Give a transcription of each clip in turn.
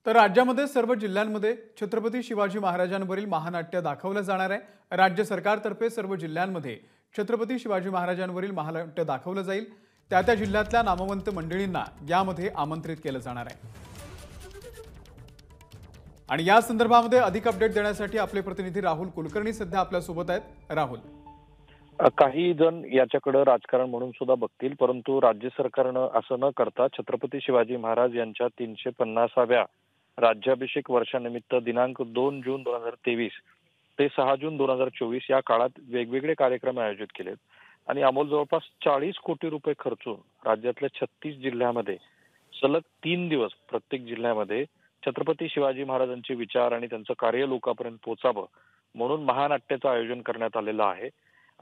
तर राज्यामध्ये सर्व जिल्ह्यांमध्ये छत्रपती शिवाजी महाराजांवरील महानाट्य दाखवलं जाणार आहे। राज्य सरकारतर्फे सर्व जिल्ह्यांमध्ये छत्रपती शिवाजी महाराजांवरील महानाट्य दाखवलं जाईल। त्या जिल्ह्यातल्या नामवंत मंडळींना यामध्ये आमंत्रित केलं जाणार आहे। आणि या संदर्भामध्ये अधिक अपडेट देण्यासाठी आपले प्रतिनिधी राहुल कुलकर्णी सध्या आपल्या सोबत आहेत। राहुल, काही जण याच्याकडे राजकारण म्हणून सुद्धा बघतील, परंतु राज्य सरकारनं असं न करता छत्रपती शिवाजी महाराज यांच्या 350व्या राज्याभिषेक वर्षानिमित्त दिनांक 2 जून 2023 ते 6 जून 2024 या काळात वेगवेगळे कार्यक्रम आयोजित केलेत आणि अमोल जवळपास 40 कोटी रुपये खर्चून राज्यातल्या 36 जिल्ह्यामध्ये सलग 3 दिवस प्रत्येक जिल्ह्यामध्ये छत्रपती शिवाजी महाराजांचे विचार आणि त्यांचं कार्य लोकांपर्यंत पोहोचावं म्हणून महानाट्याचं आयोजन करण्यात आलेलं आहे।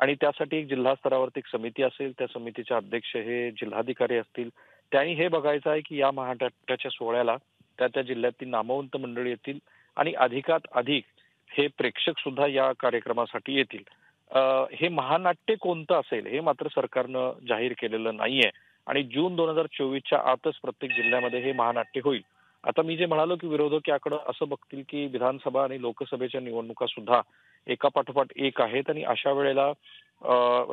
आणि त्यासाठी एक जिल्हा स्तरावरती एक समिती असेल, त्या समितीचे अध्यक्ष हे जिल्हाधिकारी असतील। त्यांनी हे बघायचं आहे की या महानाट्याच्या सोहळ्याला त्या जिल्ह्यातील नामवंत मंडळी येतील आणि अधिकात अधिक हे प्रेक्षक सुद्धा या कार्यक्रमासाठी येतील। हे महानाट्य कोणतं असेल हे मात्र सरकारनं जाहीर केलेलं नाहीये आणि जून 2024च्या आतच प्रत्येक जिल्ह्यामध्ये हे महानाट्य होईल। आता मी जे म्हणालो की विरोधक याकडे असं बघतील की विधानसभा आणि लोकसभेच्या निवडणुका सुद्धा एका पाठोपाठ एक आहेत आणि अशा वेळेला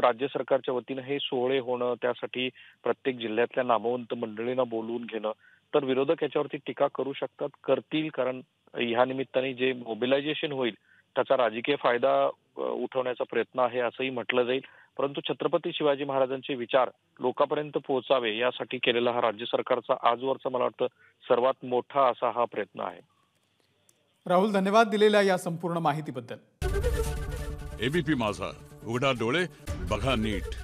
राज्य सरकारच्या वतीने हे सोहळे होणं, त्यासाठी प्रत्येक जिल्ह्यातल्या नामवंत मंडळींना बोलवून घेणं, तर विरोधक याच्यावरती टीका करू शकतात, करतील, कारण ह्या निमित्ताने जे मोबिलायझेशन होईल त्याचा राजकीय फायदा उठवण्याचा प्रयत्न आहे असंही म्हटलं जाईल। परंतु छत्रपती शिवाजी महाराजांचे विचार लोकांपर्यंत पोहोचावे यासाठी केलेला हा राज्य सरकारचा आजवरचा मला वाटतं सर्वात मोठा असा हा प्रयत्न आहे। राहुल, धन्यवाद दिलेल्या या संपूर्ण माहितीबद्दल। एबीपी माझा, उघडा डोळे बघा नीट।